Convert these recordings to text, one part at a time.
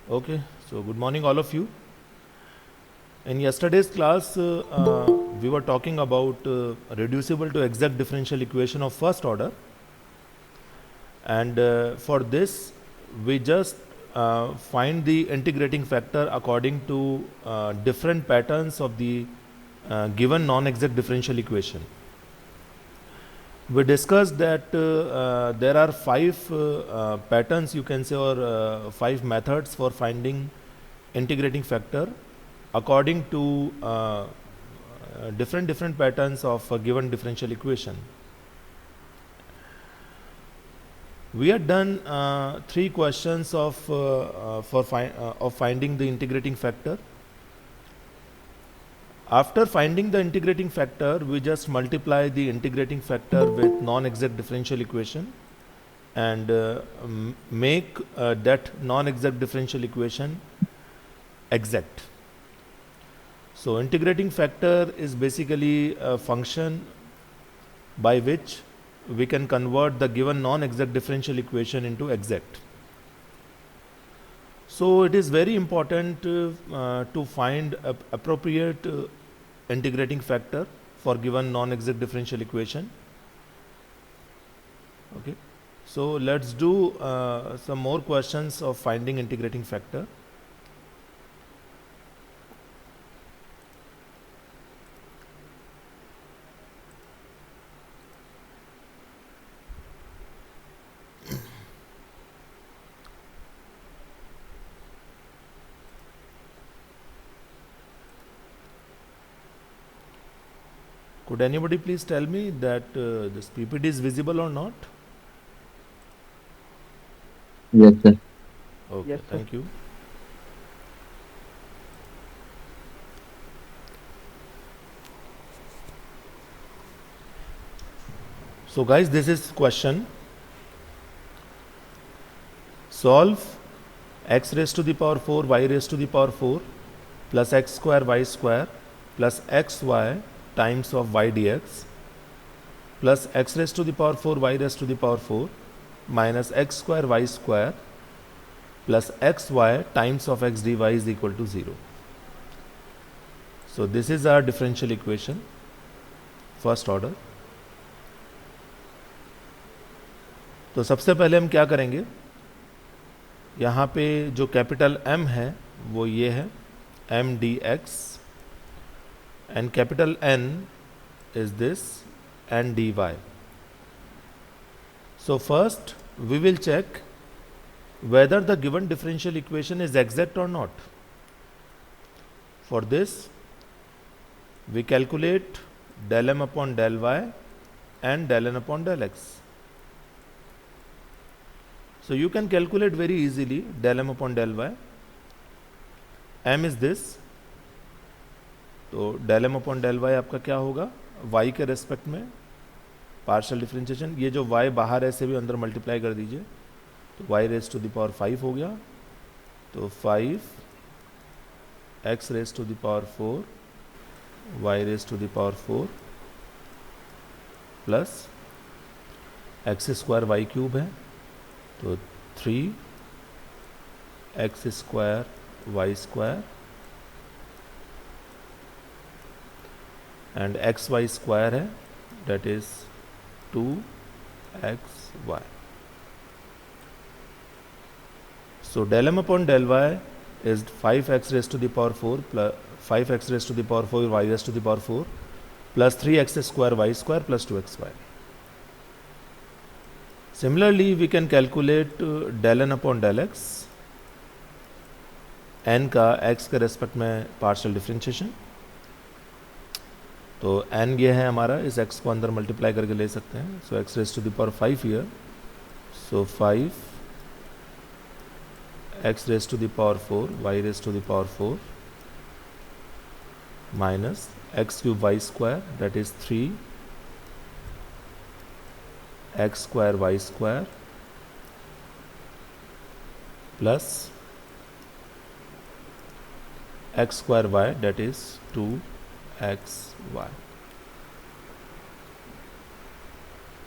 Okay, so good morning, all of you. In yesterday's class, we were talking about reducible to exact differential equation of first order, and for this, we just find the integrating factor according to different patterns of the given non-exact differential equation. We discussed that there are five patterns, you can say, or five methods for finding integrating factor according to different patterns of a given differential equation. We had done three questions of finding the integrating factor. After finding the integrating factor, we just multiply the integrating factor with non-exact differential equation and make that non-exact differential equation exact. So integrating factor is basically a function by which we can convert the given non-exact differential equation into exact. So it is very important to find appropriate integrating factor for given non-exact differential equation. Okay, so let's do some more questions of finding integrating factor. Could anybody please tell me that this PPT is visible or not? Yes, sir. Okay, Yes, sir. thank you. So guys, this is question. Solve x raised to the power 4 y raised to the power 4 plus x square y square plus xy times of y dx plus x raised to the power 4 y raised to the power 4 minus x square y square plus xy times of x dy is equal to 0. So this is our differential equation, first order. तो सबसे पहले हम क्या करेंगे, यहाँ पे जो capital M है वो ये है m dx and capital N is this n dy. So first we will check whether the given differential equation is exact or not. For this we calculate del m upon del y and del n upon del x. So you can calculate very easily del m upon del y. M is this, तो del m upon del y आपका क्या होगा, y के respect में partial differentiation. ये जो y बाहर है इसे भी अंदर मल्टीप्लाई कर दीजिए, तो y raise to the power 5 हो गया, तो 5 x raise to the power 4 y raise to the power 4 plus x square y cube है, तो 3 x square y square and x y square है, that is 2xy. So del m upon del y is 5x raised to the power 4 plus 5x raised to the power 4 y raised to the power 4 plus 3x square y square plus 2xy. Similarly, we can calculate del n upon del x, n का x के respect में partial differentiation. तो n ये है हमारा, इस x को अंदर मल्टीप्लाई करके ले सकते हैं. So x raise to the power 5 here, so 5 x raised to the power 4 y raised to the power 4 minus x cube y square, that is 3 x square y square plus x square y, that is 2xy.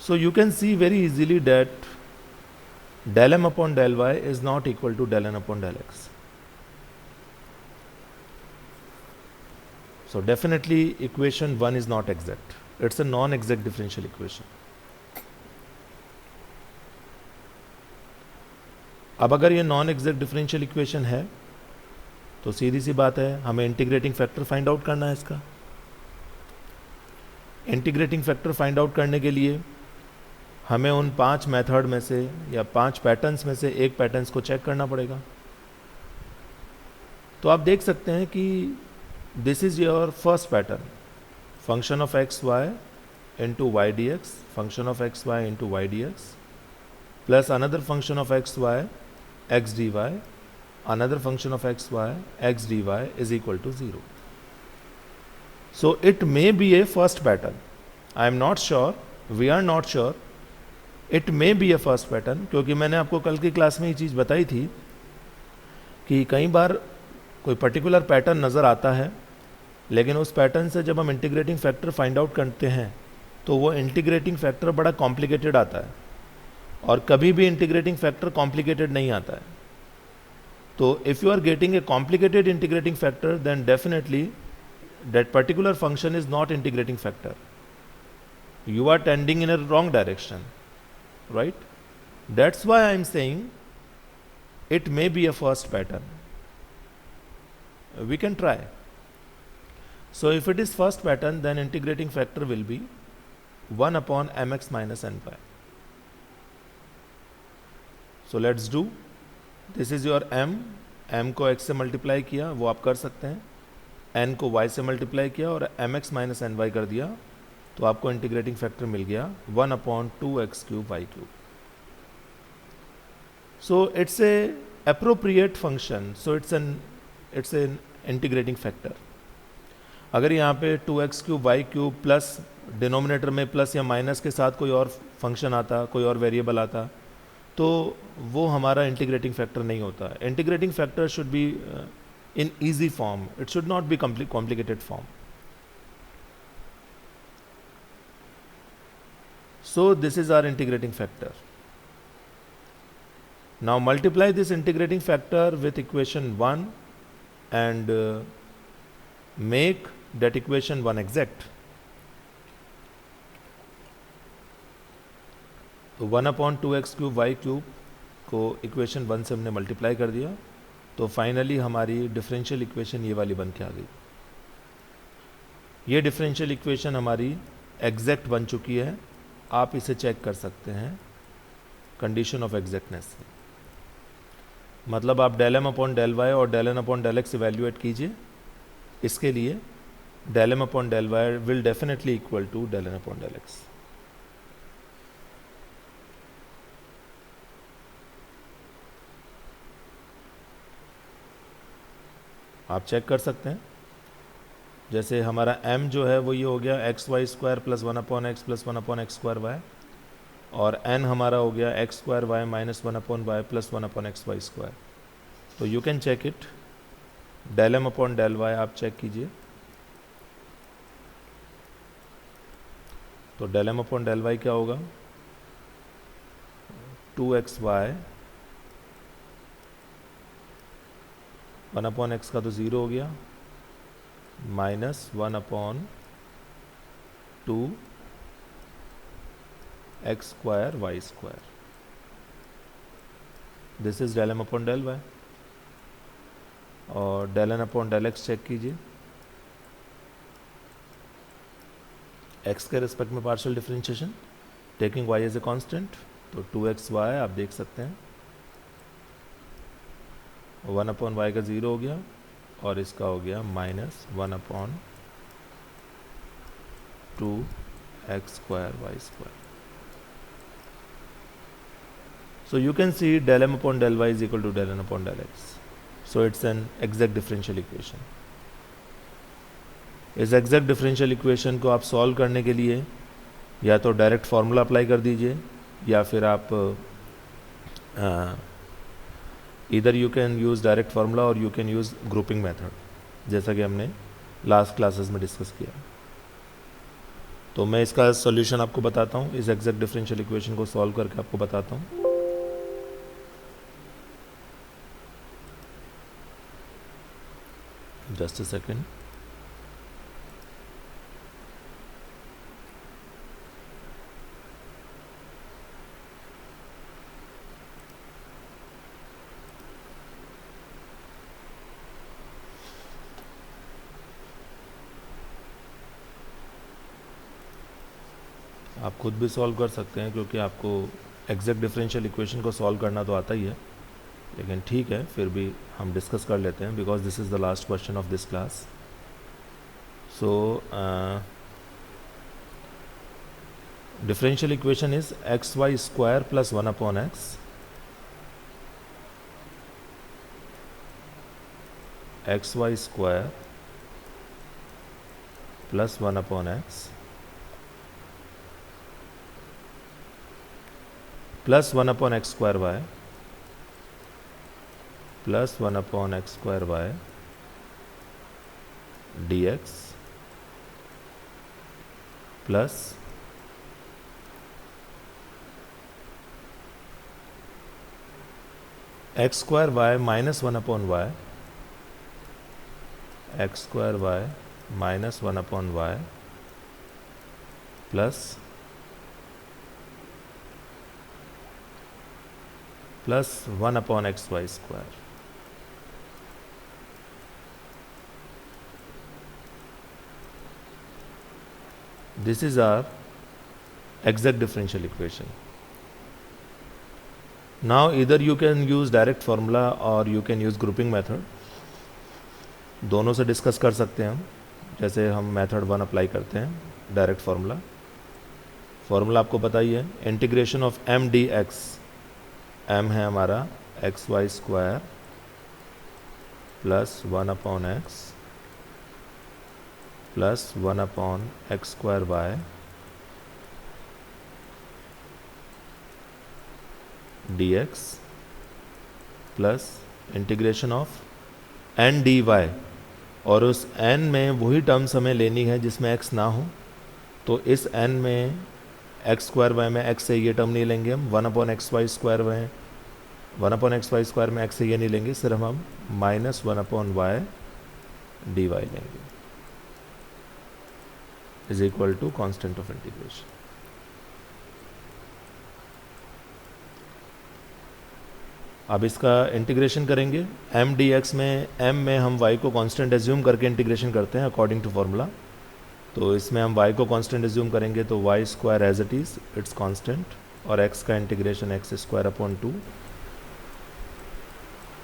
So you can see very easily that del m upon del y is not equal to del n upon del x. So definitely equation 1 is not exact. It's a non-exact differential equation. अब अगर ये non exact differential equation है तो सीधी सी बात है, हमें integrating factor find out करना है इसका. इंटीग्रेटिंग फैक्टर फाइंड आउट करने के लिए हमें उन 5 मेथड में से या 5 पैटर्न्स में से एक पैटर्न्स को चेक करना पड़ेगा. तो आप देख सकते हैं कि this is your first pattern, function of x y into y d x, function of x y into y d x, plus another function of x y x dy, another function of x y x dy is equal to 0. So it may be a first pattern. I am not sure, we are not sure. It may be a first pattern, क्योंकि मैंने आपको कल की class में ये चीज़ बताई थी कि कई बार कोई पर्टिकुलर पैटर्न नज़र आता है, लेकिन उस पैटर्न से जब हम इंटीग्रेटिंग फैक्टर फाइंड आउट करते हैं तो वो इंटीग्रेटिंग फैक्टर बड़ा कॉम्प्लिकेटेड आता है, और कभी भी इंटीग्रेटिंग फैक्टर कॉम्प्लिकेटेड नहीं आता है. तो if you are getting a complicated integrating factor then definitely that particular function is not integrating factor. You are tending in a wrong direction, right? That's why I am saying it may be a first pattern. We can try. So if it is first pattern then integrating factor will be 1 upon mx minus ny. So let's do. This is your m को x से multiply किया, वो आप कर सकते हैं. n को y से मल्टीप्लाई किया और mx माइनस ny कर दिया, तो आपको इंटीग्रेटिंग फैक्टर मिल गया 1 upon 2x cube y cube. So it's a appropriate function, so it's an integrating factor. अगर यहाँ पे 2x cube y cube plus denominator में प्लस या माइनस के साथ कोई और फंक्शन आता, कोई और वेरिएबल आता, तो वो हमारा इंटीग्रेटिंग फैक्टर नहीं होता. Integrating factor should be in easy form, it should not be complicated form. So this is our integrating factor. Now multiply this integrating factor with equation 1 and make that equation 1 exact. तो 1 upon 2x cube y cube को equation 1 से हमने multiply कर दिया, तो finally हमारी differential equation ये वाली बन के आ गई. ये डिफरेंशियल इक्वेशन हमारी एग्जैक्ट बन चुकी है. आप इसे चेक कर सकते हैं कंडीशन ऑफ एग्जैक्टनेस से. मतलब आप del m upon del y और del n upon del x evaluate कीजिए. इसके लिए del m upon del y will definitely equal to del n upon del x. आप चेक कर सकते हैं. जैसे हमारा m जो है वो ये हो गया x y square plus 1 upon x plus 1 upon x square y, और n हमारा हो गया x square y minus 1 upon y plus 1 upon x y स्क्वायर. तो you can check it. del m upon del y आप check कीजिए. तो del m upon del y क्या होगा? 2xy 1 upon x का तो 0 हो गया, minus 1 upon 2 x square y square. This is del m upon del y. और del n upon del x check कीजिए. x के रिस्पेक्ट में partial differentiation taking y as a constant, तो 2xy आप देख सकते हैं 1 अपॉन y का 0 हो गया, और इसका हो गया minus 1 upon 2x square y square. So you can see del m upon del y is equal to del n upon del x. So it's an exact differential equation. इस exact differential equation को आप solve करने के लिए या तो direct formula apply कर दीजिए, या फिर आप इधर you can use direct formula और you can use grouping method, जैसा कि हमने लास्ट क्लासेस में डिस्कस किया. तो मैं इसका सॉल्यूशन आपको बताता हूँ. इस exact differential equation को सॉल्व करके आपको बताता हूँ. Just a second. आप खुद भी सॉल्व कर सकते हैं क्योंकि आपको एग्जैक्ट डिफरेंशियल इक्वेशन को सॉल्व करना तो आता ही है, लेकिन ठीक है फिर भी हम डिस्कस कर लेते हैं because this is the last question of this class. So differential equation is xy square plus 1 upon x xy square plus 1 upon x plus 1 upon x square y plus 1 upon x square y dx plus x square y minus 1 upon y x square y minus 1 upon y plus 1 upon xy square. This is our exact differential equation. Now either you can use direct formula or you can use grouping method. दोनों से discuss कर सकते हैं हम. जैसे हम method 1 apply करते हैं, डायरेक्ट फार्मूला. फार्मूला आपको पता ही है, integration of m dx. m है हमारा x y square plus 1 upon x plus 1 upon x square y dx plus integration of n dy. और उस n में वही टर्म्स हमें लेनी है जिसमें x ना हो. तो इस n में एक्स स्क्वायर वाई में x से ये टर्म नहीं लेंगे हम. 1 अपॉन एक्स वाई स्क्वायर में 1 अपॉन एक्स वाई स्क्वायर में x से ये नहीं लेंगे, सिर्फ हम minus 1 upon y d y लेंगे is equal to constant of integration. अब इसका इंटीग्रेशन करेंगे. m dx में m में हम y को कांस्टेंट एज्यूम करके इंटीग्रेशन करते हैं अकॉर्डिंग टू फार्मूला. तो इसमें हम y को कांस्टेंट एज्यूम करेंगे तो y square as it is its constant, और x का integration x square upon 2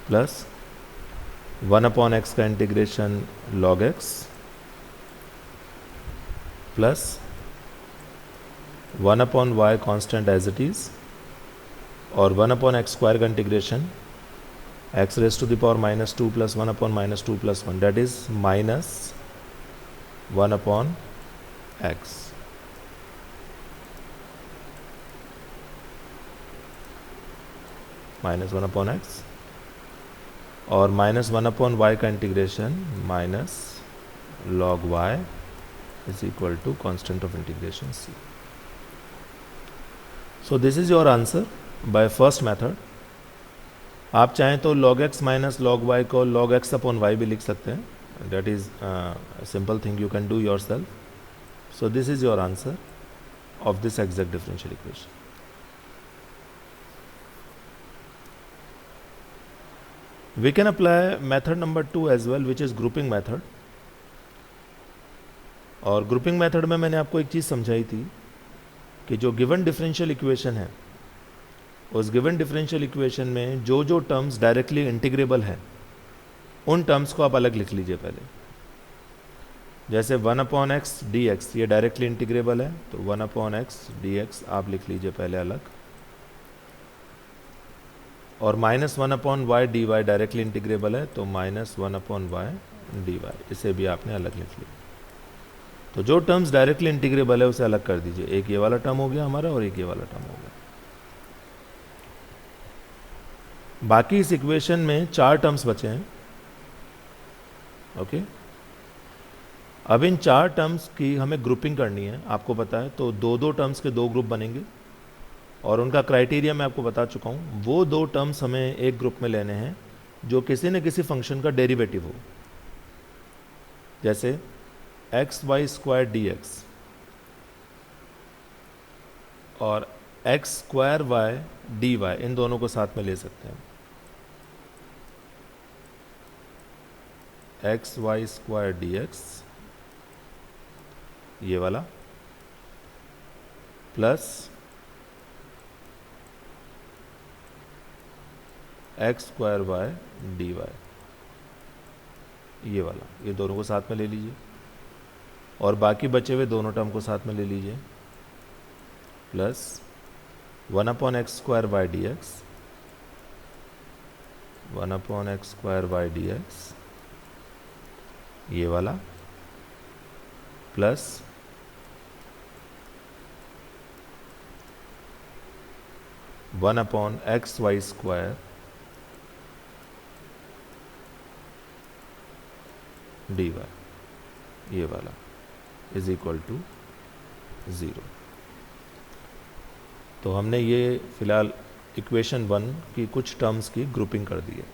plus 1 upon x का integration log x plus 1 upon y constant as it is, और 1 अपॉन एक्स स्क्वायर का integration x raise to the power minus 2 plus 1 upon minus 2 plus 1 that is minus 1 upon x. Minus 1 upon x और minus 1 upon Y का integration minus log y is equal to constant of integration c. So this is your answer by first method. आप चाहें तो log x minus log y को log x upon y भी लिख सकते हैं. That is simple thing you can do yourself. So this is your answer of this exact differential equation. We can apply method number 2 as well, which is grouping method. और grouping method में मैंने आपको एक चीज़ समझाई थी कि जो given differential equation है, उस गिवन डिफरेंशियल इक्वेशन में जो जो टर्म्स डायरेक्टली इंटीग्रेबल है उन टर्म्स को आप अलग लिख लीजिए पहले. जैसे 1 अपॉन एक्स डी एक्स ये डायरेक्टली इंटीग्रेबल है, तो 1 अपॉन एक्स डी एक्स आप लिख लीजिए पहले अलग. और minus 1 upon y d y directly integrable है, तो minus 1 upon y d y इसे भी आपने अलग लिख लिया. तो जो टर्म्स डायरेक्टली इंटीग्रेबल है उसे अलग कर दीजिए. एक ये वाला टर्म हो गया हमारा और एक ये वाला टर्म हो गया. बाकी इस इक्वेशन में 4 टर्म्स बचे हैं. ओके, अब इन 4 टर्म्स की हमें ग्रुपिंग करनी है. आपको पता है तो 2-2 टर्म्स के 2 ग्रुप बनेंगे और उनका क्राइटेरिया मैं आपको बता चुका हूँ. वो 2 टर्म्स हमें एक ग्रुप में लेने हैं जो किसी न किसी फंक्शन का डेरिवेटिव हो. जैसे x y square d x और x square y d y, इन दोनों को साथ में ले सकते हैं. X y square d x ये वाला plus x square y d y, ये वाला, ये दोनों को साथ में ले लीजिए और बाकी बचे हुए दोनों टर्म को साथ में ले लीजिए, plus 1/x square y d x, 1/x square y d x, ये वाला, plus 1/x y square d y, ये वाला, इज इक्वल टू 0। तो हमने ये फिलहाल इक्वेशन 1 की कुछ टर्म्स की ग्रुपिंग कर दी है।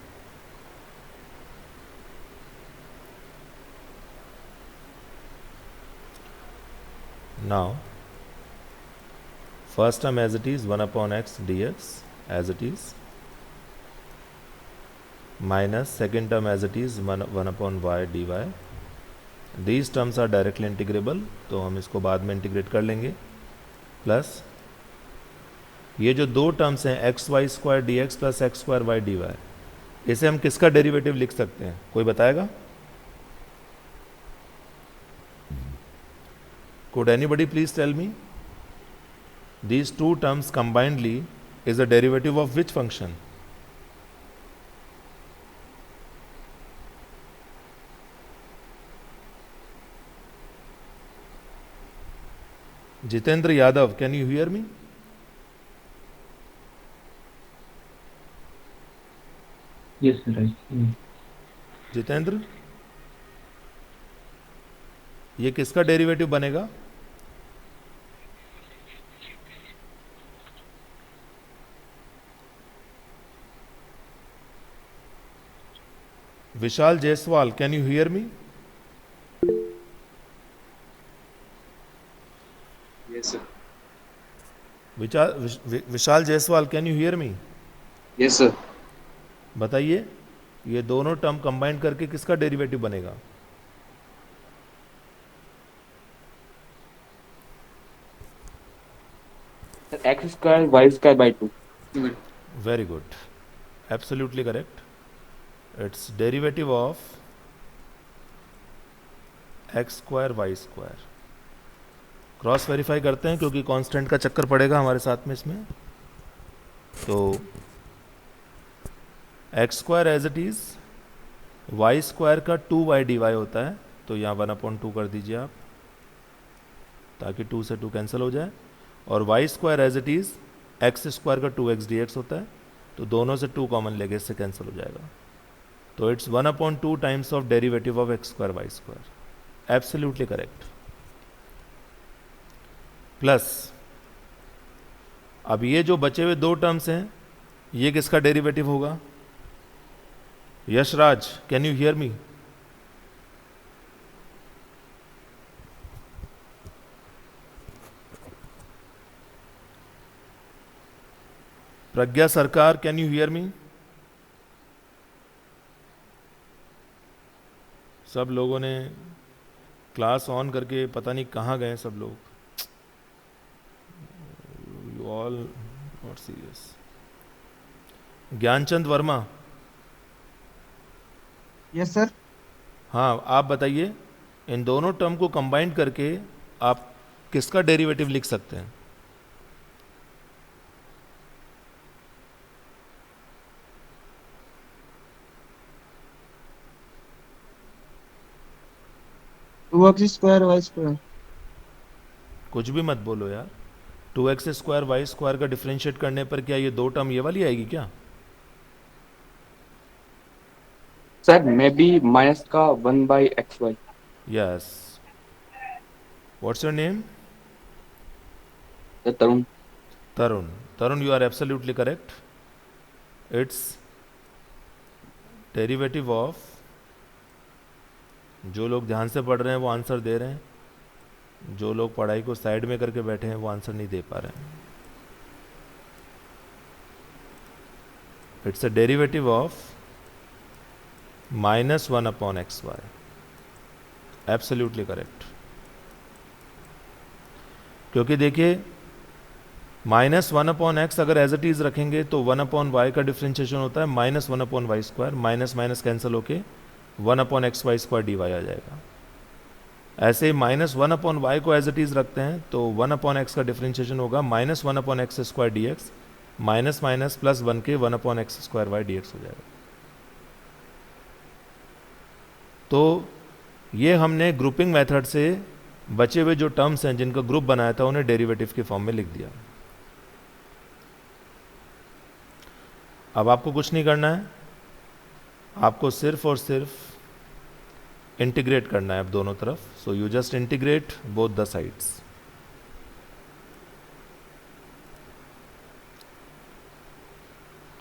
Now first term as it is 1/x dx as it is, minus second term as it is 1/y dy. These terms are directly integrable, तो हम इसको बाद में इंटीग्रेट कर लेंगे, प्लस ये जो दो टर्म्स हैं x y square d x plus x square y d y, इसे हम किसका डेरिवेटिव लिख सकते हैं, कोई बताएगा? Could anybody please tell me? These two terms combinedly is a derivative of which function? Jitendra Yadav, can you hear me? Yes, sir. Jitendra, ये किसका डेरिवेटिव बनेगा? Vishal Jaiswal, can you hear me? Yes, sir. Vishal Jaiswal, can you hear me? Yes, sir. बताइए, ये दोनों term combine करके किसका derivative बनेगा? X square y square by 2. Very good, absolutely correct. It's derivative of x square y square. Cross verify करते हैं क्योंकि constant का चक्कर पड़ेगा हमारे साथ में इसमें। तो x square as it is y square का 2y dy होता है, तो यहाँ 1/2 कर दीजिए आप, ताकि 2 से 2 कैंसिल हो जाए, और y square as it is x square का 2x dx होता है, तो दोनों से 2 कॉमन लेके इससे कैंसिल हो जाएगा। तो it's 1/2 times of derivative of x square y square, absolutely correct. Plus अब ये जो बचे हुए दो टर्म्स हैं, ये किसका डेरिवेटिव होगा? Yashraj, can you hear me? Pragya Sarkar, can you hear मी? सब लोगों ने क्लास ऑन करके पता नहीं कहाँ गए सब लोग। You all not serious. Gyanchand Verma, yes sir. हाँ आप बताइए, इन दोनों टर्म को कंबाइन करके आप किसका डेरिवेटिव लिख सकते हैं? Two x square y square. कुछ भी मत बोलो यार। 2x स्क्वायर वाई स्क्वायर का डिफरेंशिएट करने पर क्या ये दो टर्म ये वाली आएगी क्या? सर मे बी माइनस का 1/xy। Yes. What's your name? Tarun. Tarun, Tarun you are absolutely correct. It's derivative of, जो लोग ध्यान से पढ़ रहे हैं वो आंसर दे रहे हैं, जो लोग पढ़ाई को साइड में करके बैठे हैं वो आंसर नहीं दे पा रहे हैं। It's a derivative of -1/xy, absolutely correct. क्योंकि देखिए माइनस 1/x अगर एज इट इज़ रखेंगे तो 1/y का डिफ्रेंशिएशन होता है -1/y², माइनस माइनस कैंसिल होके 1/xy² dy आ जाएगा। ऐसे ही -1/y को एज इट इज़ रखते हैं तो 1/x का डिफ्रेंशिएशन होगा -1/x² dx, minus minus plus 1 के 1/x² dx हो जाएगा। तो ये हमने ग्रुपिंग मेथड से बचे हुए जो टर्म्स हैं जिनका ग्रुप बनाया था उन्हें डेरिवेटिव के फॉर्म में लिख दिया। अब आपको कुछ नहीं करना है, आपको सिर्फ और सिर्फ इंटीग्रेट करना है अब दोनों तरफ। So you just integrate both the sides.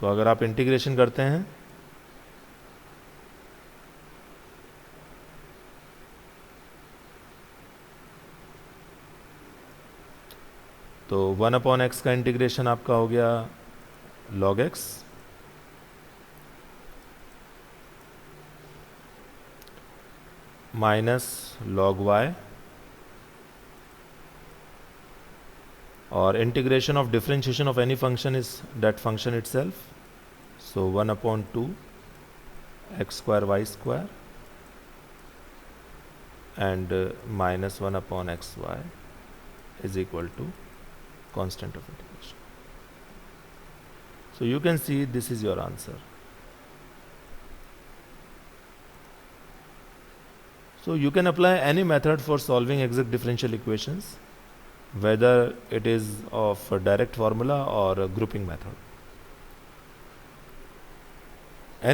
तो अगर आप इंटीग्रेशन करते हैं तो 1/x का इंटीग्रेशन आपका हो गया log x minus log y, और integration of differentiation of any function is that function itself. So 1/2 x² y² and minus 1/xy is equal to constant of integration. So you can see this is your answer. So you can apply any method for solving exact differential equations, whether it is of a direct formula or a grouping method.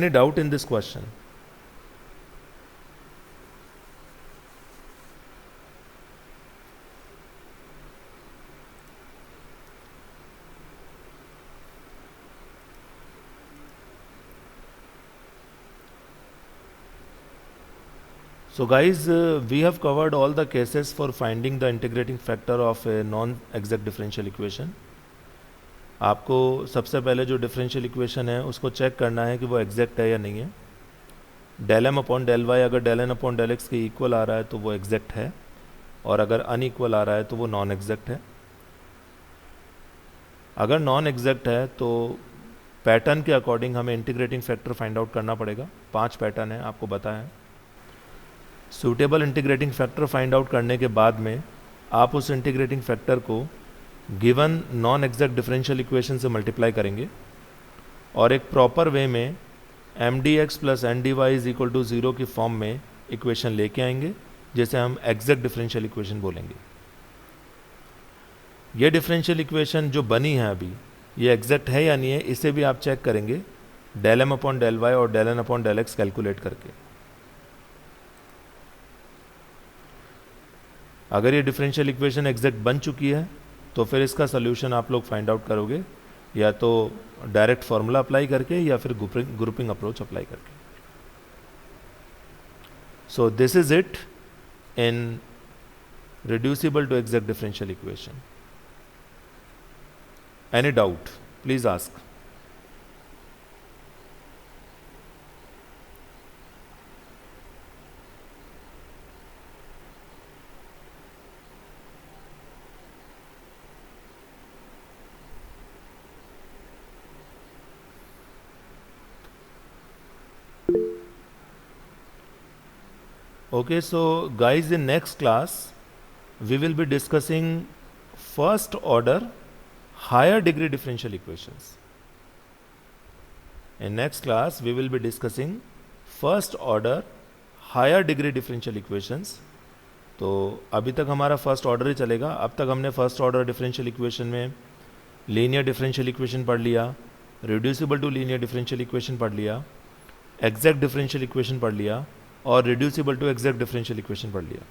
Any doubt in this question? So guys, we have covered all the cases for finding the integrating factor of a non-exact differential equation. आपको सबसे पहले जो differential equation है उसको check करना है कि वो एग्जैक्ट है या नहीं है। del m upon del y अगर del n upon del x के इक्वल आ रहा है तो वो एग्जैक्ट है, और अगर अनइक्वल आ रहा है तो वो नॉन एग्जैक्ट है। अगर नॉन एग्जैक्ट है तो पैटर्न के अकॉर्डिंग हमें इंटीग्रेटिंग फैक्टर फाइंड आउट करना पड़ेगा। 5 पैटर्न है, आपको बताया है। Suitable integrating factor find out करने के बाद में आप उस इंटीग्रेटिंग फैक्टर को given non exact differential equation से मल्टीप्लाई करेंगे और एक प्रॉपर वे में mdx plus ndy is equal to 0 की फॉर्म में इक्वेशन लेके आएंगे, जिसे हम एग्जैक्ट डिफरेंशियल इक्वेशन बोलेंगे। ये डिफरेंशियल इक्वेशन जो बनी है अभी, ये एग्जैक्ट है या नहीं है, इसे भी आप चेक करेंगे del m upon del y और del n upon del x calculate करके। अगर ये डिफरेंशियल इक्वेशन एग्जैक्ट बन चुकी है तो फिर इसका सोल्यूशन आप लोग फाइंड आउट करोगे या तो डायरेक्ट फार्मूला अप्लाई करके या फिर ग्रुपिंग अप्रोच अप्लाई करके। So this is it in reducible to exact differential equation. Any doubt please ask. Okay, so guys, in next class we will be discussing first order higher degree differential equations. In next class we will be discussing first order higher degree differential equations. तो अभी तक हमारा first order ही चलेगा। अब तक हमने first order differential equation में linear differential equation पढ़ लिया, reducible to linear differential equation पढ़ लिया, एग्जैक्ट डिफरेंशियल इक्वेशन पढ़ लिया और reducible to exact differential equation पढ़ लिया।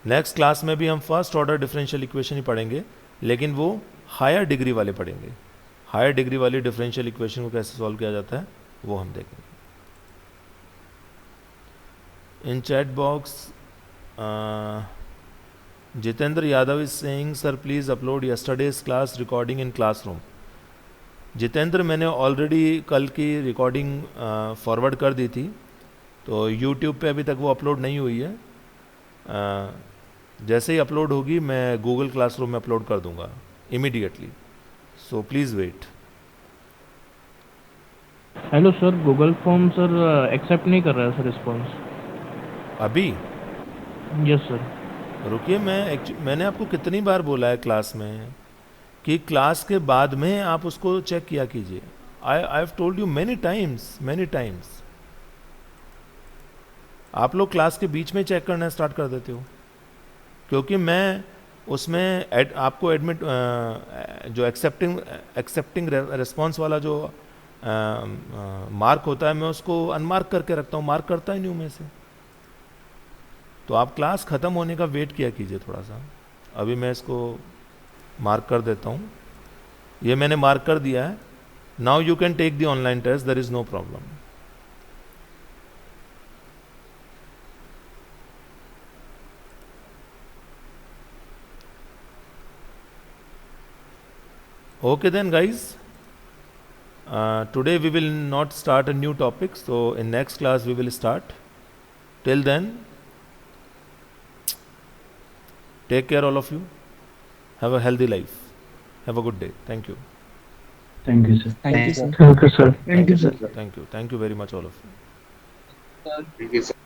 नेक्स्ट क्लास में भी हम फर्स्ट ऑर्डर डिफरेंशियल इक्वेशन ही पढ़ेंगे, लेकिन वो हायर डिग्री वाले पढ़ेंगे। हायर डिग्री वाली डिफरेंशियल इक्वेशन को कैसे सॉल्व किया जाता है वो हम देखेंगे। In chat box Jitendra Yadav is saying sir please upload yesterday's class recording in classroom. Jitendra, मैंने ऑलरेडी कल की रिकॉर्डिंग फॉरवर्ड कर दी थी, तो यूट्यूब पे अभी तक वो अपलोड नहीं हुई है। जैसे ही अपलोड होगी मैं गूगल क्लासरूम में अपलोड कर दूंगा। immediately. So please wait. Hello sir, Google form sir accept नहीं कर रहा है सर रिस्पॉन्स। अभी यस सर। रुकिए, मैंने आपको कितनी बार बोला है क्लास में कि क्लास के बाद में आप उसको चेक किया कीजिए। I have told you many times. आप लोग क्लास के बीच में चेक करना स्टार्ट कर देते हो, क्योंकि मैं उसमें आपको एडमिट जो एक्सेप्टिंग रिस्पॉन्स वाला जो मार्क होता है, मैं उसको अनमार्क करके रखता हूँ, मार्क करता ही नहीं हूँ मैं से। तो आप क्लास ख़त्म होने का वेट किया कीजिए थोड़ा सा। अभी मैं इसको मार्क कर देता हूँ। ये मैंने मार्क कर दिया है। Now you can take the online test, there is no problem. Okay then guys, today we will not start a new topic, so in next class we will start. Till then, take care all of you. Have a healthy life. Have a good day. Thank you. Thank you sir. Thank you, sir. Thank you sir. Thank you, sir. Thank you very much all of you. Thank you, sir.